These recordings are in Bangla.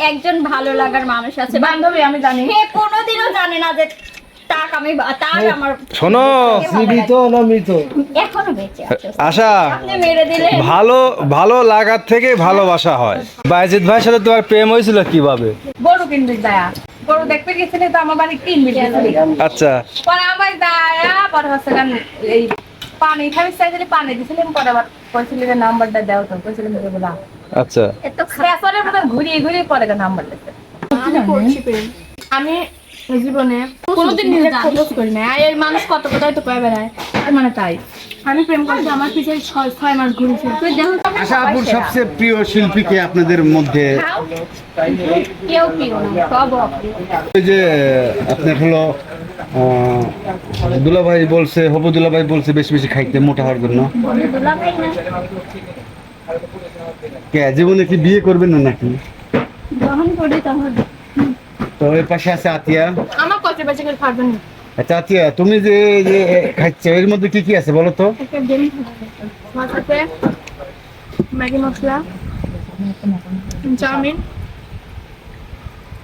একজন ভালো লাগার মানুষ আছে বান্ধবী আমি জানি সে কোনোদিনও জানে না যে তাক আমি তার আমার শোনো জীবিত না মৃত এখনো বেঁচে আছে আশা আপনি মেরে দিলে ভালো ভালো লাগার থেকে ভালোবাসা হয় বাইজিৎ ভাইয়ের সাথে তোমার প্রেম হয়েছিল কিভাবে? গরু কিনবি দায়া গরু দেখতে গেছিলি তো আমার বাড়ি কিনবি গেছিলি আচ্ছা পরে আমার দায়া পরে হচ্ছে গান এই পানি খাবি চাইছিলি পানি দিছিলাম পরে আবার কইছিলি যে নাম্বারটা দাও তো কইছিলাম যে বলা আচ্ছা এত পেছনের মতন ঘুরিয়ে ঘুরিয়ে পরে নাম্বার দিতে আমি জীবনে কোনোদিন নিজে প্রপোজ করি না এই মানুষ কত কথাই তো কয়ে বেড়ায় মানে তাই আমি প্রেম করছি আমার পিছনে 6 মাস ঘুরেছি আশা আপুর সবচেয়ে প্রিয় শিল্পী কে আপনাদের মধ্যে? কেউ প্রিয় না সব অপ্রিয় ওই যে আপনার হলো দুলাভাই বলছে, হবু দুলাভাই বলছে বেশি বেশি খাইতে মোটা হওয়ার জন্য। দুলাভাই না কে জীবনে কি বিয়ে করবেন না নাকি? যখন করি তখন তো এর পাশে আছে আতিয়া। আমার কত বেঁচে করে খাবেন না আচ্ছা আতিয়া, তুমি যে যে খাচ্ছ এর মধ্যে কি কি আছে বলো তো? একটা ডিম মাছতে ম্যাগি মশলা চাউমিন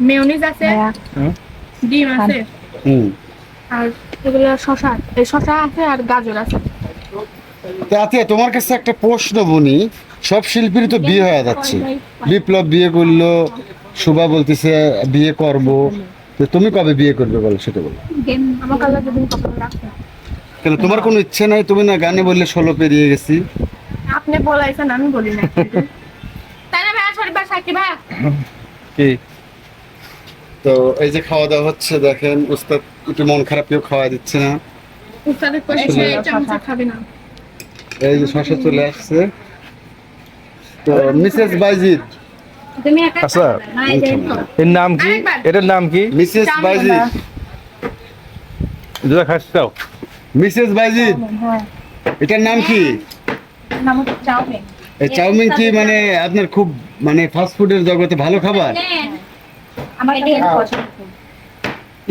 মেয়োনিজ আছে ডিম আছে হুম, আর এগুলো শসা এই শসা আছে আর গাজর আছে তো আতিয়া তোমার কাছে একটা প্রশ্ন বনি, সব শিল্পীরই তো বিয়ে হয়ে যাচ্ছে, বিপ্লব বিয়ে করলো, শুভা বলতেছে বিয়ে করব, তো তুমি কবে বিয়ে করবে বলো সেটা বলো। আমার কাল্লা যদি কখনো রাখতে কেন তোমার কোনো ইচ্ছে নাই? তুমি না গানে বললে 16 পেরিয়ে গেছি। আপনি বলাইছেন আমি বলি না তাই না ভাই সরি ভাই সাকি ভাই কি তো এই যে খাওয়া দাওয়া হচ্ছে দেখেন, উস্তাদ একটু মন খারাপ কেউ খাওয়া দিচ্ছে না। উস্তাদের কইছে চামচা খাবে না এই যে শশা চলে আসছে। তো মিসেস বাইজিদ, তুমি একা আচ্ছা নাই দেন এর নাম কি? এটার নাম কি? মিসেস বাইজিদ, দুটা খাচ্ছাও মিসেস বাইজিদ, হ্যাঁ এটার নাম কি? নাম হচ্ছে চাউমিন এই চাউমিন কি মানে আপনার খুব মানে ফাস্ট ফুডের জগতে ভালো খাবার? নেন আমার এটা এটা পছন্দ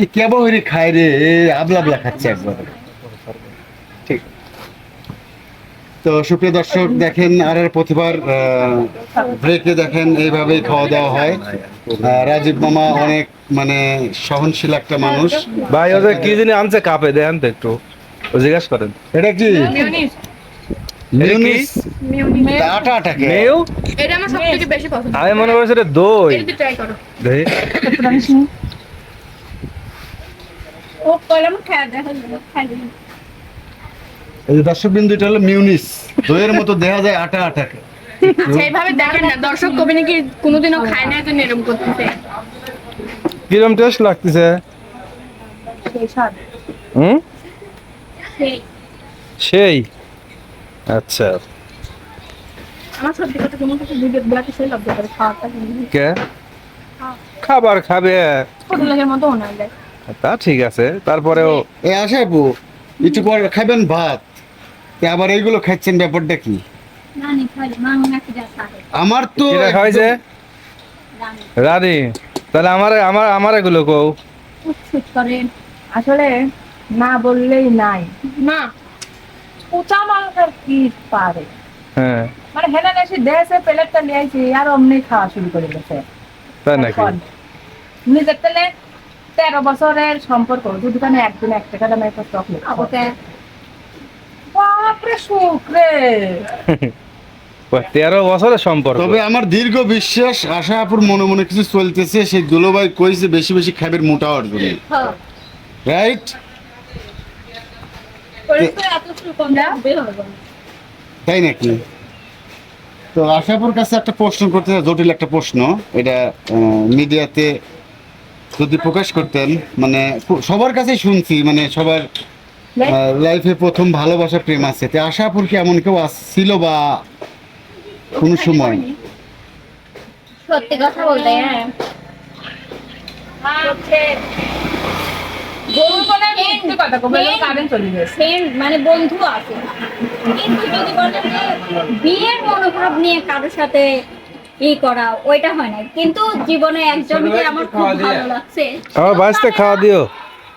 এই কেবল হইরে খায় রে, আবলা আবলা খাচ্ছে একবার। ঠিক। তো সুপ্রিয় দর্শক দেখেন আর প্রতিবার ব্রেকে দেখেন এইভাবেই খাওয়া দাওয়া হয়। রাজীব মামা অনেক মানে সহনশীল একটা মানুষ। ভাই ওদের কি জানি আনছে কাপে দেন তো একটু ও জিজ্ঞাসা করেন এটা কি মেয়োনিজ মিউনিস? মেয়োনিজ আটা আটা কে? মেউ এটা আমার সবথেকে বেশি পছন্দ আমি মনে করছি এটা দই এটা ট্রাই করো দই ও কলম খায় দেখো খাই দিন এই যে দর্শক বিন্দু, এটা হলো মিউনিস, দইয়ের মতো দেখা যায় আটা আটা কে। আচ্ছা এইভাবে দেখেন না দর্শক কবি নাকি কোনোদিনও খায় না জন্য এরকম করতেছে কিরম টেস্ট লাগতেছে? সেই স্বাদ হুম সেই সেই আচ্ছা আমার সত্যি কথা কেমন কিছু ভিডিও ব্লাকে সেই লজ্জা করে খাওয়াটা কে খাবার খাবে ছোট লোকের মতো মনে হয় তা ঠিক আছে তারপরেও এ আসে আপু, একটু পর খাবেন ভাত, তা আবার এইগুলো খাচ্ছেন, ব্যাপারটা কি? না নি খাই মাং নাকি যা থাকে আমার তো কিরা খাইছে রানী? তাহলে আমার এগুলো কও উৎসুট করে আসলে না বললেই নাই না উঁচা মাংস কি পারে হ্যাঁ মানে হেনা এসে দেশে প্লেটটা নিয়ে আইছি আর অমনি খাওয়া শুরু করে গেছে তাই নাকি? নিজের তেলে 13 বছরের সম্পর্ক দুদুকানে একদিন 1 টাকা দামের একটা চকলেট ওকে বাপরে সুখ রে 13 বছরের সম্পর্ক। তবে আমার দীর্ঘ বিশ্বাস আশা আপুর মনে মনে কিছু চলতেছে, সেই দুলোভাই কইছে বেশি বেশি খাবের মোটা হওয়ার জন্য, হ্যাঁ রাইট? পরিষ্কার এত কম হবে হবে তাই নাকি? তো আশাপুর কাছে একটা প্রশ্ন করতে চাই, জটিল একটা প্রশ্ন, এটা মিডিয়াতে যদি প্রকাশ করতেন, মানে সবার কাছেই শুনছি, মানে সবার লাইফে প্রথম ভালোবাসা প্রেম আছে, তো আশাপুর কি এমন কেউ ছিল বা কোনো সময়? সত্যি কথা বলতে হ্যাঁ হচ্ছে গরু বলে মিথ্যে কথা কবে কারেন্ট চলে গেছে সেম মানে বন্ধু আছে কিন্তু যদি বলেন যে বিয়ের মনোভাব নিয়ে কারোর সাথে করা ওইটা হয় না কিন্তু জীবনে একজনকে আমার খুব ভালো লাগছে আমার বাঁচতে খাওয়া দিও।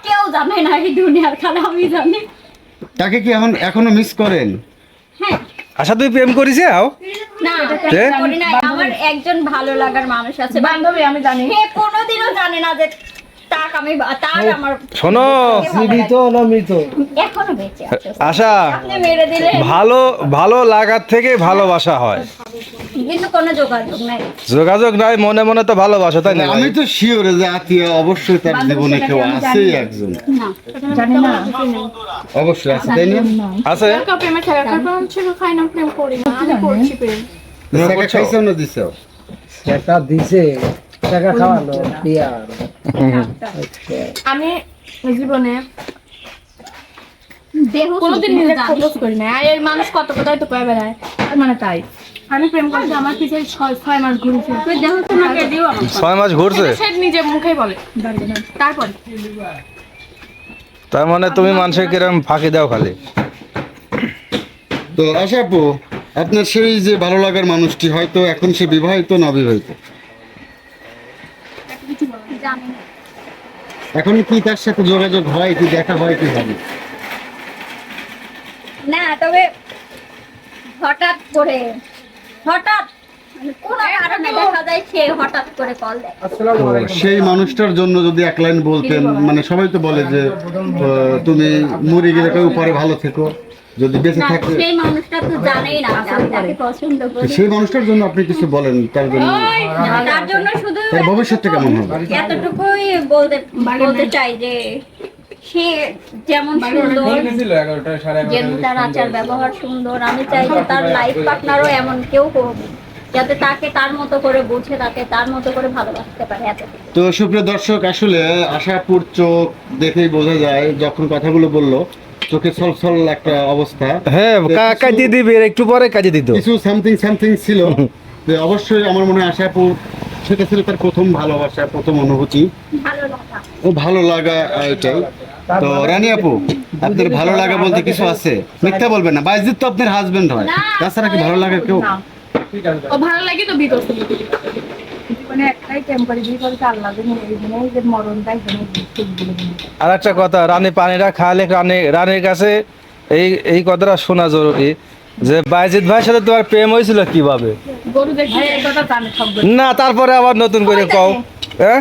কেউ জানে না এই দুনিয়ার খালা আমি জানি তাকে কি এখনো মিস করেন? হ্যাঁ আশা তুই প্রেম করিস আও না তে? করি নাই আমার আমার একজন ভালো লাগার মানুষ আছে বান্ধবী আমি জানি সে কোনোদিনও জানে না যে তাক আমি তার আমার শোনো জীবিত না মৃত? এখনো বেঁচে আছে আশা আপনি মেরে দিলে ভালো ভালো লাগার থেকে ভালোবাসা হয়, কিন্তু কোনো যোগাযোগ নাই। যোগাযোগ নাই, মনে মনে তো ভালোবাসা, তাই না? আমি তো শিওর যে আতিয়া অবশ্যই তার জীবনে কেউ আছেই একজন, না জানি না অবশ্যই আছে, তাই না? আছে। প্রেমে খেলা কারণ ছিল খাই না প্রেম করি না আমি করছি প্রেম টাকা খাইছো না দিছো? টাকা দিছে, টাকা খাওয়ানো দিয়া। আমি জীবনে দেহ কোনোদিন নিজে প্রপোজ করি না আর এই মানুষ কত কথাই তো কয়ে বেড়ায় তার মানে তাই আমি প্রেম করছি আমার পিছনে 6 মাস ঘুরেছি তুই দেহ তোমাকে দিও আমার 6 মাস ঘুরছে, সে নিজে মুখেই বলে তারপর তার মানে তুমি মানুষের কিরম ফাঁকি দাও খালি। তো আশা আপু, আপনার সেই যে ভালো লাগার মানুষটি হয়তো এখন সে বিবাহিত না অবিবাহিত, জানি না। এখন কি তার সাথে যোগাযোগ হয়, কি দেখা হয়, কি হবে? না তবে হঠাৎ করে মানে কোনো কারণে দেখা যায় সে হঠাৎ করে কল দেয়। তো সেই মানুষটার জন্য যদি এক লাইন বলতেন, মানে সবাই তো বলে যে তুমি মরে গেলে কেউ পরে ভালো থেকো, যদি বেঁচে না, থাকে, সেই মানুষটা তো জানেই না যে আমি তাকে পছন্দ তো করি। সেই মানুষটার জন্য আপনি কিছু বলেন, তার জন্য না, তার জন্য শুধু তার ভবিষ্যৎটা কেমন হবে? এতটুকুই বলতে চাই যে সে যেমন সুন্দর, যেমন তার আচার ব্যবহার সুন্দর, আমি চাই যে তার লাইফ পার্টনারও এমন কেউ হোক যাতে তাকে তার মতো করে বুঝে, তাকে তার মতো করে ভালোবাসতে পারে। এতটুকু। তো সুপ্রিয় দর্শক, আসলে আশাপুর চোখ দেখেই বোঝা যায়, যখন কথাগুলো বললো চোখে ছলছল একটা অবস্থা, হ্যাঁ, কাজে দিবি, একটু পরে কাজে দিত। কিছু সামথিং ছিল। তো অবশ্যই আমার মনে হয় আশাপুর সেটা ছিল তার প্রথম ভালোবাসা, প্রথম অনুভূতি, ভালো লাগা। ও ভালো লাগা, এটাই। তো রানী আপু, আপনার ভালো লাগা বলতে কিছু আছে? মিথ্যা বলবেন না, বাইজিৎ তো আপনার হাজবেন্ড হয়, তাছাড়া কি ভালো লাগে কেউ? না ও ভালো লাগে তো বিকজ মানে একটাই প্রেম করে বিয়ে করে আল্লাহ জানে এই দিনে যে মরণটাই জানে আর একটা কথা, রানী পানিটা খাওয়ালে রানীর কাছে এই কথাটা শোনা জরুরি যে বাইজিৎ ভাইয়ের সাথে তোমার প্রেম হয়েছিল কিভাবে? গরু দেখি এই কথা জানে সব না, তারপরে আবার নতুন করে কও। হ্যাঁ,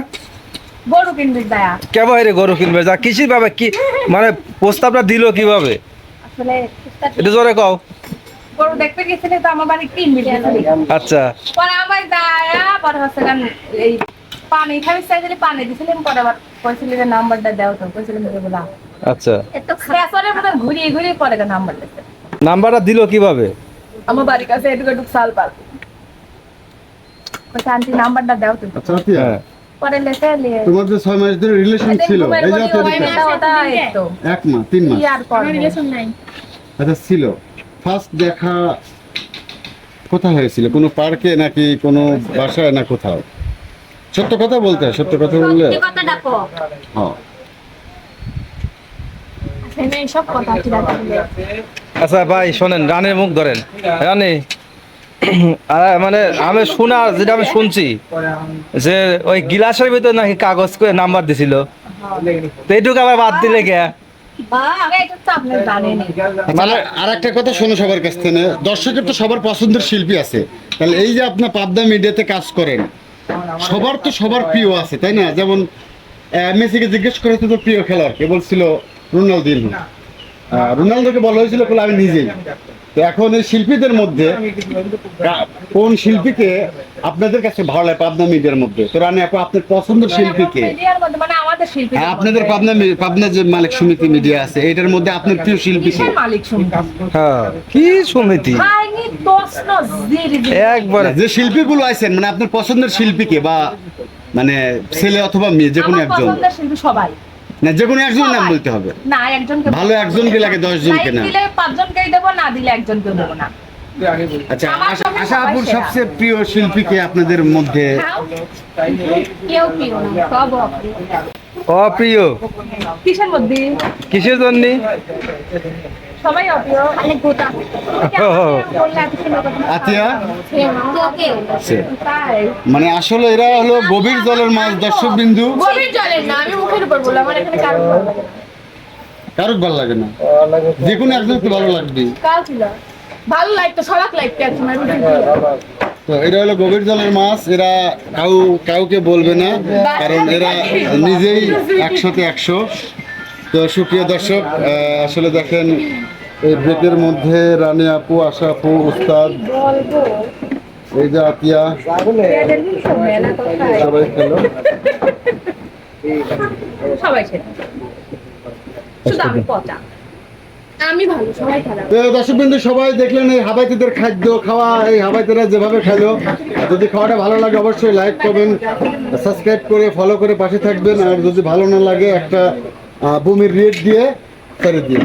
গরু কিনবি দয়া কেবল গরু কিনবে, যা কৃষির ভাবে কি মানে প্রস্তাবটা দিল কিভাবে, আসলে একটু জোরে কও। গরু দেখতে গেছিলে তো আমার বাড়ি কিনবি আচ্ছা, পরে আমার দয়া পরে হচ্ছে গান এই পানি খাবি চাইছিলে পানি দিছিলাম, পরে আবার কইছিল যে নাম্বারটা দাও, তো কইছিলাম যে বলা আচ্ছা, এত খারাপ। পেছনের মতো ঘুরিয়ে পরে নাম্বার দিতে নাম্বারটা দিল কিভাবে? আমার বাড়ির কাছে এটুকু সাল পাল কইছে আন্টি নাম্বারটা দাও তুমি, আচ্ছা আতিয়া, হ্যাঁ, পরে লেখে নিয়ে তোমার যে 6 মাস ধরে রিলেশন ছিল, এই যে ওটা একটু 1 মাস 3 মাস, ইয়ার পর রিলেশন নাই আচ্ছা ছিল, ফার্স্ট দেখা কোথায় হয়েছিল? কোনো পার্কে নাকি কোনো বাসায়, না কোথাও? সত্য কথা বলতে হয়, সত্য কথা বললে সত্যি কথাটা কও। হ্যাঁ। এখানে সব কথা কি রাখলে আচ্ছা ভাই শোনেন, রানীর মুখ ধরেন। রানী মানে আমি শোনা যেটা আমি শুনছি যে ওই গিলাসের ভিতরে নাকি কাগজ করে নাম্বার দিছিল, তো এইটুকু আবার বাদ দিলে কে? এটা তো আপনি জানেন মানে আর একটা কথা শোনো সবার কাছ থেকে, দর্শকের তো সবার পছন্দের শিল্পী আছে, তাহলে এই যে আপনার পাবদা মিডিয়াতে কাজ করেন, সবার তো সবার প্রিয় আছে, তাই না? যেমন মেসিকে জিজ্ঞেস করে তো প্রিয় খেলোয়াড় কে, বলছিল রোনালদিনহো। রোনালদোকে বলা হয়েছিল বলে আমি নিজেই। তো এখন এই শিল্পীদের মধ্যে কোন শিল্পীকে আপনাদের কাছে ভালো লাগে পাবনা মিডিয়ার মধ্যে? তো রানী আপু, আপনার পছন্দের শিল্পীকে? মিডিয়ার মধ্যে মানে আমাদের শিল্পী হ্যাঁ, আপনাদের পাবনা যে মালিক সমিতি মিডিয়া আছে, এটার মধ্যে আপনার প্রিয় শিল্পী কে? কিসের মালিক শুনতাম হ্যাঁ, কি সমিতি খাইনি দোস্ত জিরি একবারে। যে শিল্পীগুলো আছেন, মানে আপনার পছন্দের শিল্পীকে, বা মানে ছেলে অথবা মেয়ে, যে কোনো আমার একজন, পছন্দের শিল্পী সবাই না যে কোনো একজন নাম বলতে হবে। না একজনকে ভালো একজনকে লাগে 10 জনকে না। দিলে 5 জনকেই দেব, না দিলে একজনকেও দেব না। আচ্ছা, আমার সঙ্গে আশা আপুর সবাই সেরা। সবচেয়ে প্রিয় শিল্পীকে আপনাদের মধ্যে? খাও। কেউ প্রিয় না, সব অপ্রিয়। অপ্রিয় কিসের মধ্যে? কিসের জন্য? সবাই অপ্রিয়। খালি গোটা। বললে এত সুন্দর কথা। আতিয়া, কেউ সে। তাই। মানে আসলে এরা হলো গভীর জলের মাছ, দর্শক বিন্দু। গভীর জলের না, আমি মুখের উপর বললাম, আমার এখানে কারো ভালো লাগে না। কারোর ভালো লাগে না, যে কোনো একজনকে ভালো লাগবে। কাল ছিল ভালো লাগতো, সবাক লাগতো একসময় রুটি দিয়ে। তো এটা হলো গভীর জলের মাছ, এরা কাউকে বলবে না, কারণ এরা নিজেই 100-তে 100। তো সুপ্রিয় দর্শক, আসলে দেখেন এই ব্রেকের মধ্যে রানী আপু, আশা আপু, উস্তাদ, এই যে আতিয়া, সবাই খেলো। সবাই সেটা শুধু আমি পচা, আমি ভালো, সবাই খারাপ। তো দর্শক বিন্দু সবাই দেখলেন এই হাবাইতিদের খাদ্য খাওয়া, এই হাবাইতিরা যেভাবে খেলো। যদি খাওয়াটা ভালো লাগে অবশ্যই লাইক করবেন, সাবস্ক্রাইব করে ফলো করে পাশে থাকবেন। আর যদি ভালো না লাগে একটা বমির রেট দিয়ে ছেড়ে দিন।